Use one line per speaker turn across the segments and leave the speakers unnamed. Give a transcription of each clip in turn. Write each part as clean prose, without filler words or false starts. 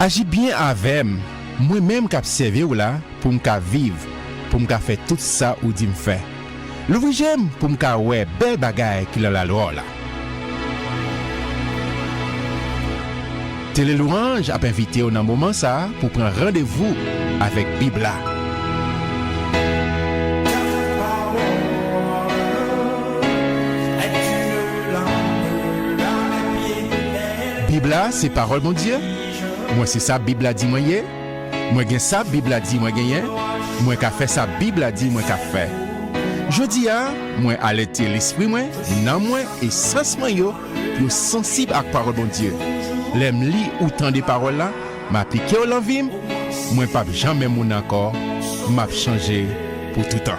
Agis bien avec moi-même qui observe ou là pour me vivre, pour me faire tout ça ou dit me faire. L'ouvrir j'aime pour me ouais belle bagaille qui la loi là. Télé Louange a invité au moment ça pour prendre rendez-vous avec Bibla. Bibla c'est parole mon Dieu. Moi c'est ça Bibla dit moi yé. Moi gen ça Bibla dit moi gagné. Moi qu'a fait ça Bibla dit moi qu'a fait. Jodi a moi alerter l'esprit moi, nan moi et sens moi yo sensible à parole mon Dieu. L'aime li ou tant de paroles là, m'appliquer au l'envie, moi pas jamais mon encore, m'a changé pour tout temps.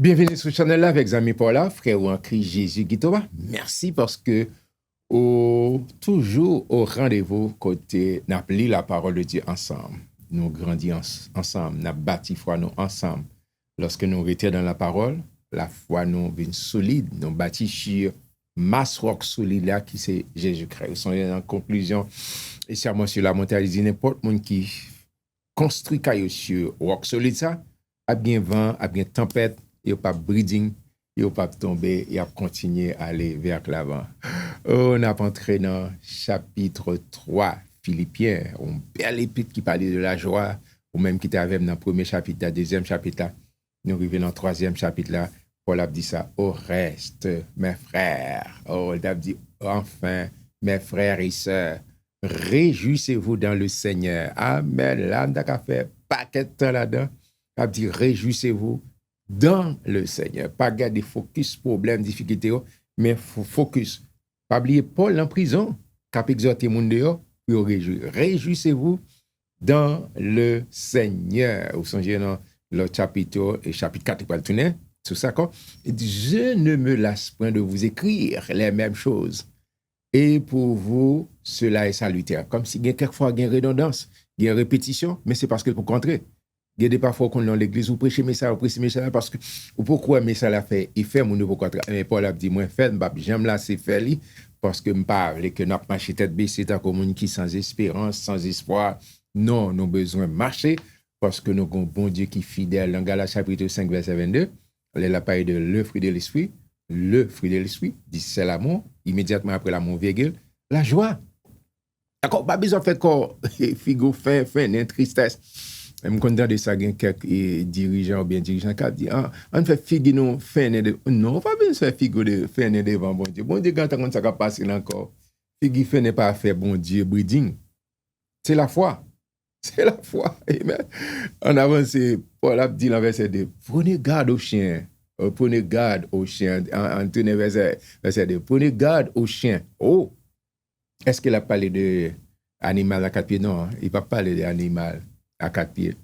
Bienvenue sur le channel avec Zami Paula, frère ou en Christ Jésus Guitoba. Merci parce que toujours au rendez-vous côté n'a pris la parole de Dieu ensemble. Nous grandissons ensemble, nous bâti foi nous ensemble. Lorsque nous étions dans la parole, la foi nous vient solide, nous bâti sur masse rock solide là qui c'est Jésus-Christ. Nous sommes en conclusion et serment sur la montagne, il dit n'importe monde qui construit caillou sur rock solide ça, a bien vent, a bien tempête, il n'y a pas breeding, il n'y a pas tomber, il a continué à aller vers l'avant. On a entré dans chapitre 3, Philippiens, un bel épître qui parlait de la joie, ou même qui était avec dans le premier chapitre, le deuxième chapitre, là. Nous arrivons dans le troisième chapitre, là. Paul a dit ça, au reste, mes frères. Oh, il a dit, enfin, mes frères et sœurs, réjouissez-vous dans le Seigneur. Amen. Là, on a fait paquet de temps là-dedans. Il a dit, réjouissez-vous dans le Seigneur. Pas garder focus, problème, difficulté, mais focus. Pas oublier Paul en prison, cap exhorté monde dehors, pour réjouir. Réjouissez-vous dans le Seigneur. Vous songez dans le chapitre 4, il va le tourner, tout ça, quoi. Il dit, je ne me lasse point de vous écrire les mêmes choses. Et pour vous, cela est salutaire. Comme si, quelquefois, il y a une redondance, il y a une répétition, mais c'est parce que pour contrer. Il y a des parfois qu'on est dans l'église, vous prêchez message parce que, ou pourquoi message l'a fait, il fait mon nouveau contrat. Mais Paul a dit, moi, fait, j'aime là, c'est fait, parce que je parle, que nous avons marché tête baissée, c'est un commun qui sans espérance, sans espoir. Non, nous avons besoin de marcher, parce que nous avons un bon Dieu qui est fidèle. Dans Galates chapitre 5, verset 22, il a parlé de le fruit de l'esprit. Le fruit de l'esprit, dit c'est l'amour. Immédiatement après l'amour, virgule, la joie. D'accord, pas besoin de faire quoi, figo, fin, une tristesse. Je me content de ça, il y a quelques dirigeants ou bien dirigeants qui disent, on fait figue nous faire non, on pas bien faire figue de faire devant bon Dieu. Bon Dieu, quand on ça passe encore, figue fait n'est pas faire bon Dieu breeding. C'est la foi. C'est la foi. Amen. En avance, Paul a dit dans verset 2, prenez garde aux chiens. Prenez garde aux chiens. En tenez verset 2, prenez garde aux chiens. Oh, est-ce qu'il a parlé de animal à quatre pieds? Non, il ne va pas parler d'animal à quatre pieds.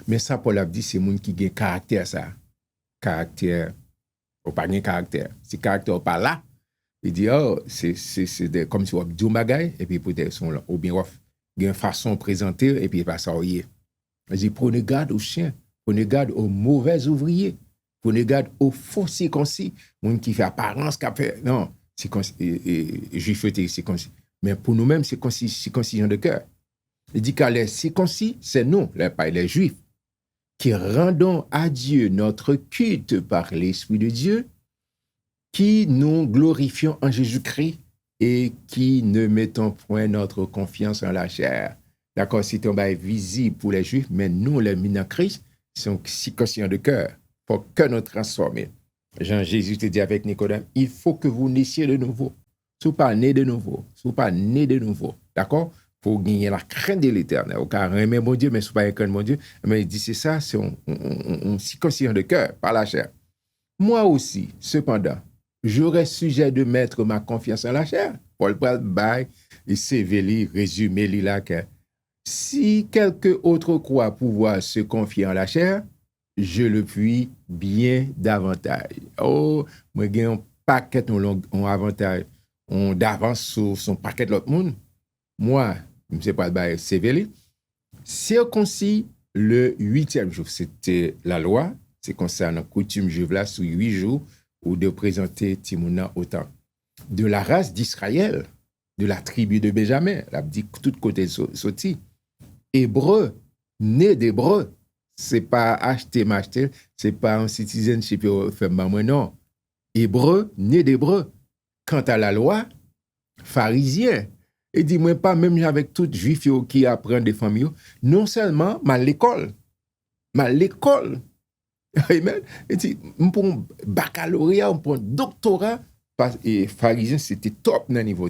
Mais ça, Paul a dit, c'est moun qui a caractère, ça. Caractère, ou pas de caractère. Si caractère ou pas là, il dit, oh, c'est comme si on a dit bagay, et puis peut-être sont là. Ou bien, on a une façon de présenter, et puis pas ça, il dit, prenez garde aux chiens, prenez garde aux mauvais ouvriers, prenez garde aux faux circoncis, moun qui fait apparence, qui fait, non, juif, c'est concis. Mais pour nous-mêmes, c'est circoncision de cœur. Il dit que les circoncis, c'est nous, les Juifs, qui rendons à Dieu notre culte par l'Esprit de Dieu, qui nous glorifions en Jésus-Christ et qui ne mettons point notre confiance en la chair. D'accord, c'est un bail visible pour les Juifs, mais nous, les minants Christ, sont circoncis de cœur. Il faut que nous transformions. Jésus te dit avec Nicodème, il faut que vous naissiez de nouveau. Si vous pas né de nouveau, d'accord? Pour gagner la crainte de l'éternel. Au cas aimer mon Dieu, mais ce n'est pas un crainte mon Dieu. Mais il dit, c'est ça, c'est un circoncision de cœur, par la chair. Moi aussi, cependant, j'aurais sujet de mettre ma confiance en la chair. Paul Bail et Sévéli résumé là que si quelque autre croit pouvoir se confier en la chair, je le puis bien davantage. Oh, moi j'ai un paquet on avantage, on d'avance sur son paquet de l'autre monde. Moi, je ne sais pas le Sévéli, circoncis le 8e jour, c'était la loi, c'est concernant coutume juive là sur 8 jours ou de présenter Timouna autant de la race d'Israël, de la tribu de Benjamin, la dit tout côté sorti. Hébreu, né d'hébreu, c'est pas acheté, m'acheter, c'est pas un citizenship, non. Hébreu, né d'hébreu. Quant à la loi, pharisien. Et dis-moi pas, même avec tout juif qui apprend des familles, non seulement, mais l'école. Amen. Et dit, pour un baccalauréat, pour un doctorat, et pharisien, c'était top dans le niveau.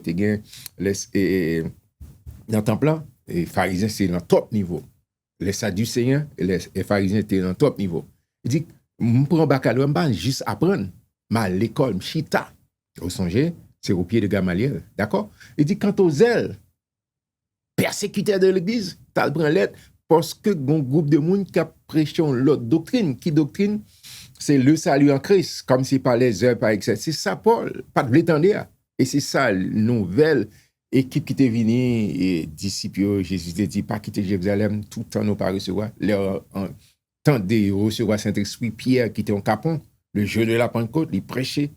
Dans ton plan, et pharisien, c'est dans top niveau. Les sadducéens et les pharisiens étaient dans top niveau. Il dit, pour un baccalauréat, je ne juste apprendre, mais l'école, chita. Vous songez, c'est au pied de Gamaliel, d'accord? Il dit, quant aux ailes, persécuteur de l'église, tu as le prend lettre, parce que un groupe de monde qui a prêché l'autre doctrine. Qui doctrine? C'est le salut en Christ, comme si par les œuvres, par etc. C'est ça, Paul, pas de l'étendre. Et c'est ça, nouvelle équipe qui était venue, et disciples, Jésus te dit, pas quitter Jérusalem, tout le temps nous pas recevoir, leur temps de recevoir Saint-Esprit, Pierre qui était en capon, le jour de la Pentecôte, il prêchait,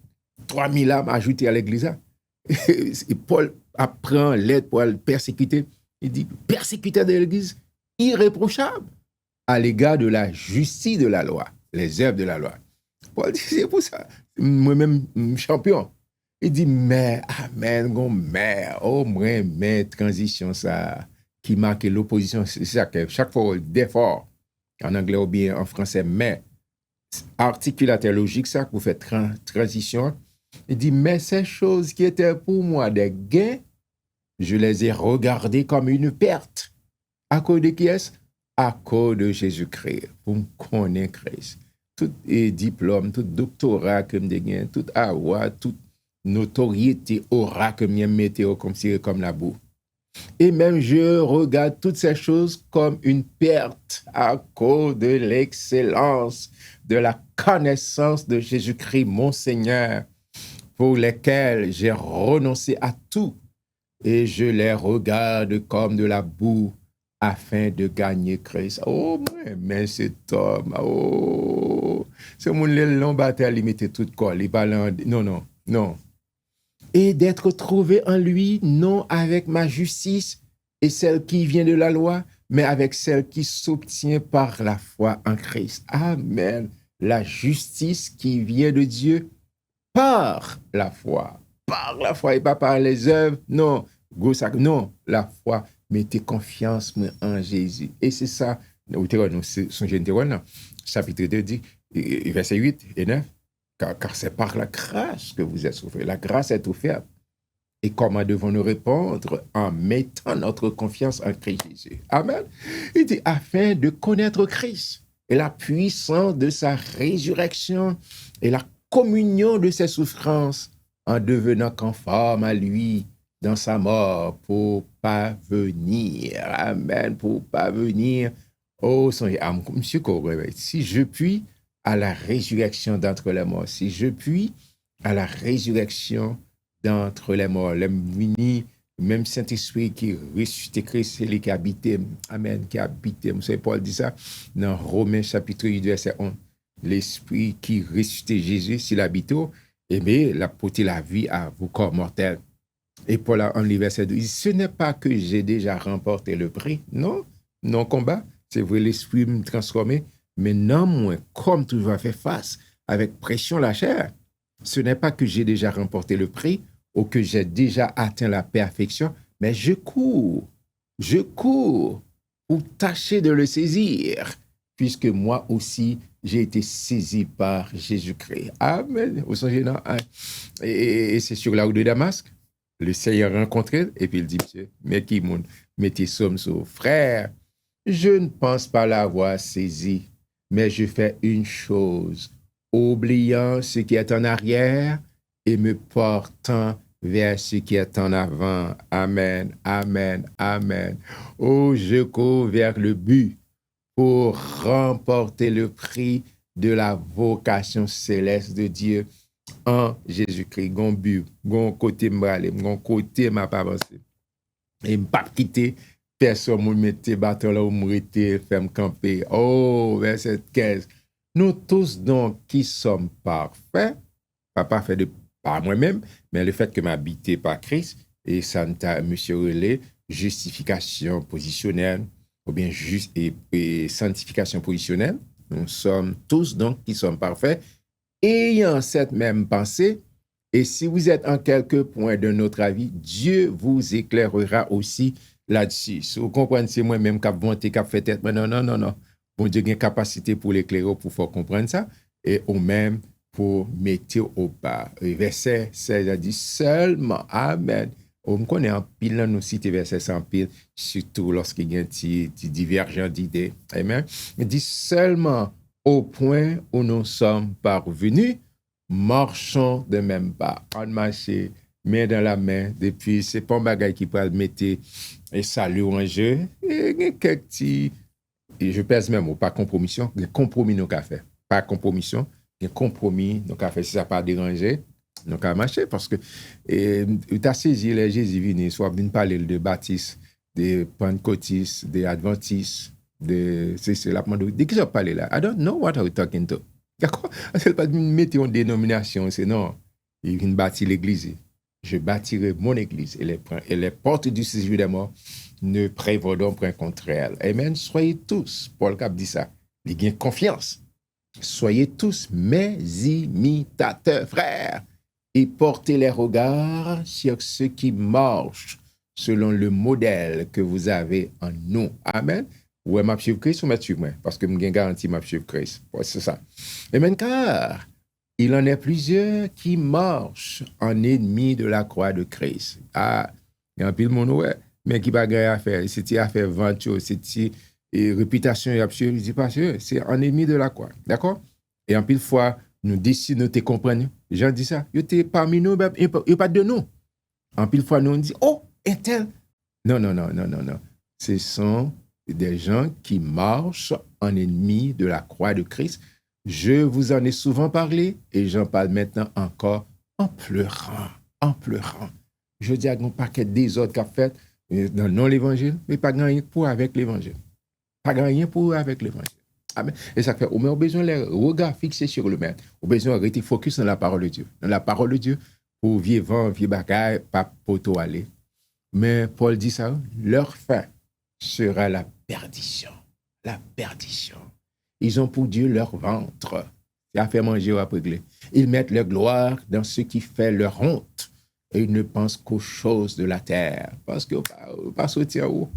3000 âmes ajoutées à l'église. Et Paul apprend l'aide pour le persécuter. Il dit, persécuteur de l'église, irréprochable à l'égard de la justice de la loi, les œuvres de la loi. Paul dit, c'est pour ça, moi-même, champion. Il dit, mais, amen, oh, mais, transition, ça, qui marque l'opposition, c'est ça que chaque fois, d'effort, en anglais ou bien en français, mais, articulateur logique, ça, que vous faites transition. Il dit, mais ces choses qui étaient pour moi des gains, je les ai regardées comme une perte. À cause de qui est-ce? À cause de Jésus-Christ. Pour me connaître Christ. Tout diplôme, tout doctorat que je gagne, tout avoir, toute notoriété aura que je mette comme la boue. Et même je regarde toutes ces choses comme une perte à cause de l'excellence, de la connaissance de Jésus-Christ, mon Seigneur, pour lesquels j'ai renoncé à tout et je les regarde comme de la boue afin de gagner Christ. Oh, mais cet homme, oh, c'est mon long bataille, il mettait tout corps, il balance, non. Et d'être trouvé en lui, non avec ma justice et celle qui vient de la loi, mais avec celle qui s'obtient par la foi en Christ. Amen. La justice qui vient de Dieu par la foi et pas par les œuvres, non, la foi, mettez confiance en Jésus. Et c'est ça, chapitre 2 dit, verset 8 et 9, car c'est par la grâce que vous êtes sauvés. La grâce est offerte. Et comment devons-nous répondre? En mettant notre confiance en Christ Jésus. Amen. Il dit, afin de connaître Christ et la puissance de sa résurrection et la communion de ses souffrances en devenant conforme à lui dans sa mort pour parvenir. Amen. Pour parvenir au Seigneur. Monsieur Corbeil, si je puis à la résurrection d'entre les morts, si je puis à la résurrection d'entre les morts, même Saint-Esprit qui ressuscite Christ, c'est lui qui habitait, amen, qui habitait. Monsieur Paul dit ça dans Romains chapitre 8, verset 11. L'Esprit qui ressuscite Jésus, s'il habite, eh bien, il a porté la vie à vos corps mortels. Et Paul, en verset 2, il dit, ce n'est pas que j'ai déjà remporté le prix, non combat, c'est vrai, l'Esprit me transformé, mais non moins, comme tu vas faire face avec pression la chair, ce n'est pas que j'ai déjà remporté le prix ou que j'ai déjà atteint la perfection, mais je cours pour tâcher de le saisir, puisque moi aussi, j'ai été saisi par Jésus-Christ. Amen. Vous songez, non? Et c'est sur la route de Damasque, le Seigneur rencontré, et puis il dit, mais qui monde, mettez somme sur frère, je ne pense pas l'avoir saisi, mais je fais une chose, oubliant ce qui est en arrière et me portant vers ce qui est en avant. Amen, amen, amen. Oh, je cours vers le but pour remporter le prix de la vocation céleste de Dieu en Jésus-Christ. Gon but, gon côté m'aller, gon côté m'a pas avancé. Et m'pas quitter personne me mette bâton là où m'arrêter, faire me camper. Oh, verset 15. Nous tous donc qui sommes parfaits, pas parfaits de par moi-même, mais le fait que m'habiter par Christ, et ça monsieur relais, justification positionnelle, ou bien juste et sanctification positionnelle. Nous sommes tous donc qui sommes parfaits, ayant cette même pensée, et si vous êtes en quelque point de notre avis, Dieu vous éclairera aussi là-dessus. Si vous comprenez, c'est moi-même qui a vanté, qui a fait tête, mais non. Bon Dieu a une capacité pour l'éclairer, pour faire comprendre ça, et ou même pour mettre au bas. Et verset 16 a dit seulement, amen. On connaît en pile, là, nous citer verset sans pile, surtout lorsqu'il y a un petit divergent d'idées. Amen. Il dit seulement au point où nous sommes parvenus, marchons de même pas. On marche main dans la main, depuis, c'est pas un bagage qui peut le mettre et salut en jeu. Et quelques petits, et je pèse même mot, pas compromission, les compromis nous qu'a fait. Pas compromission, les compromis nous qu'a fait, si ça pas dérangé. Donc, à marcher parce que tu as saisi les Jésus venu, soit venu parler de baptistes, des pentecôtistes, des adventistes, c'est la de qui j'ai parlé là? I don't know what are we talking to. D'accord? C'est pas de mettre une dénomination, c'est non. Il vient bâtir l'église. Je bâtirai mon église et les portes du séjour des morts ne prévaudront point contre elle. Amen. Soyez tous, Paul Cap dit ça, il gagne confiance. Soyez tous mes imitateurs, frères, et portez les regards sur ceux qui marchent selon le modèle que vous avez en nous. Amen. Ouais, m'a suivre Christ ou m'a suivre moi? Parce que j'ai garanti m'a suivre Christ. Ouais, c'est ça. Amen, car il en est plusieurs qui marchent en ennemis de la croix de Christ. Ah, il y a un pile mon ouais, mais qui pas gagner à faire. C'est à faire vente, c'est réputation absolue, je dis pas sûr, c'est en ennemi de la croix. D'accord? Et en pile fois, nous décidons de te comprendre. Les gens disent ça. Ils étaient parmi nous, ils ne pas de nous. En pile fois, nous on dit, oh, et tel. Non. Ce sont des gens qui marchent en ennemi de la croix de Christ. Je vous en ai souvent parlé et j'en parle maintenant encore en pleurant. Je dis à mon paquet des autres qu'a fait dans l'évangile, mais pas gagné pour avec l'évangile. Pas gagné pour avec l'évangile. Amen. Et ça fait, on a besoin de les regards fixés sur le maître. On a besoin de rester focus dans la parole de Dieu. Dans la parole de Dieu, pour vivre, vivre bagaille, pas pour tout aller. Mais Paul dit ça, leur fin sera la perdition. La perdition. Ils ont pour Dieu leur ventre. C'est à faire manger ou à régler. Ils mettent leur gloire dans ce qui fait leur honte. Et ils ne pensent qu'aux choses de la terre. Parce qu'ils ne pas sortir où.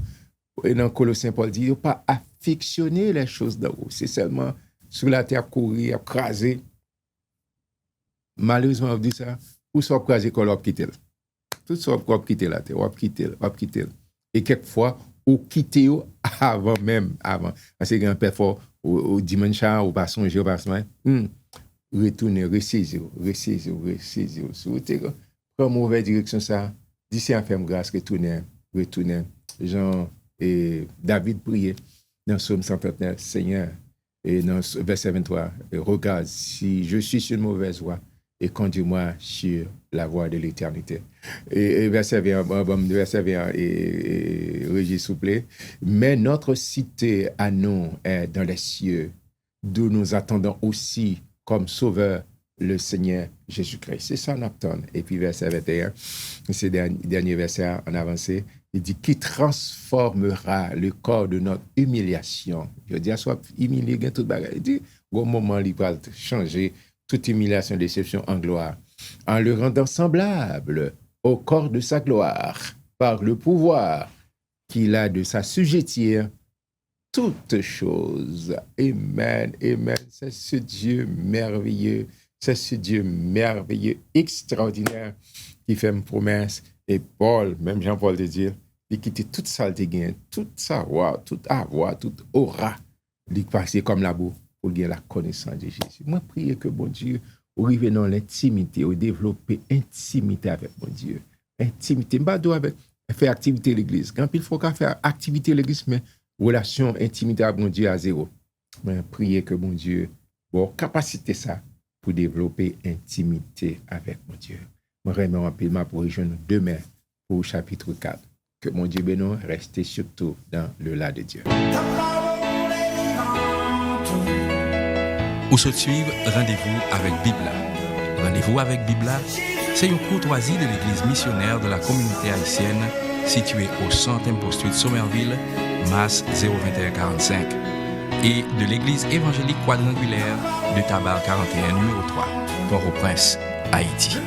Et dans Colossiens, Paul dit, il ne pas affectionner les choses d'en haut. C'est seulement sur la terre courir, craser. Malheureusement, on dit ça. Ou soit craser qu'on va quitter. Tout ça, on va quitter la terre. On va quitter. Et quelquefois, on quitte avant même. Parce que grand-père fort, au dimanche, ou pas songer, ou pas songer. Retourner, ressaisir. Si vous prends mauvaise direction, ça, d'ici à faire grâce, retourner. Jean et David priait dans Psaume 139, Seigneur, et dans verset 23, regarde si je suis sur une mauvaise voie et conduis-moi sur la voie de l'éternité. Et verset 20, et Régis, s'il vous plaît. Mais notre cité à nous est dans les cieux, d'où nous attendons aussi comme sauveur le Seigneur Jésus-Christ. C'est ça, on attend. Et puis verset 21, c'est le dernier verset en avancé. Il dit, qui transformera le corps de notre humiliation. Je dis, soit humilié, tout bagage. Il dit, au moment où il va changer toute humiliation, déception en gloire, en le rendant semblable au corps de sa gloire, par le pouvoir qu'il a de s'assujettir toutes choses. Amen. C'est ce Dieu merveilleux, extraordinaire, qui fait une promesse. Et Paul, même Jean-Paul de dire, il quitte toute saleté gain, toute savoir, toute avoir, toute aura, il passe comme la boue pour gagner la connaissance de Jésus. Moi, prie que bon Dieu ou arriver dans l'intimité, ou développer intimité avec mon Dieu. Intimité, pas doit faire activité à l'église. Quand il faut faire activité à l'église, mais relation, intimité avec mon Dieu à zéro. Mais prier que mon Dieu ait capacité ça pour développer intimité avec mon Dieu. Je remercie un peu pour rejoindre demain pour chapitre 4. Que mon Dieu bénisse, restez surtout dans le là de Dieu.
Ou se suivre, rendez-vous avec Bibla. Rendez-vous avec Bibla, c'est une courtoisie de l'église missionnaire de la communauté haïtienne située au 100e poste de Somerville, Masse 02145, et de l'église évangélique quadrangulaire de Tabar 41 numéro 3, Port-au-Prince, Haïti.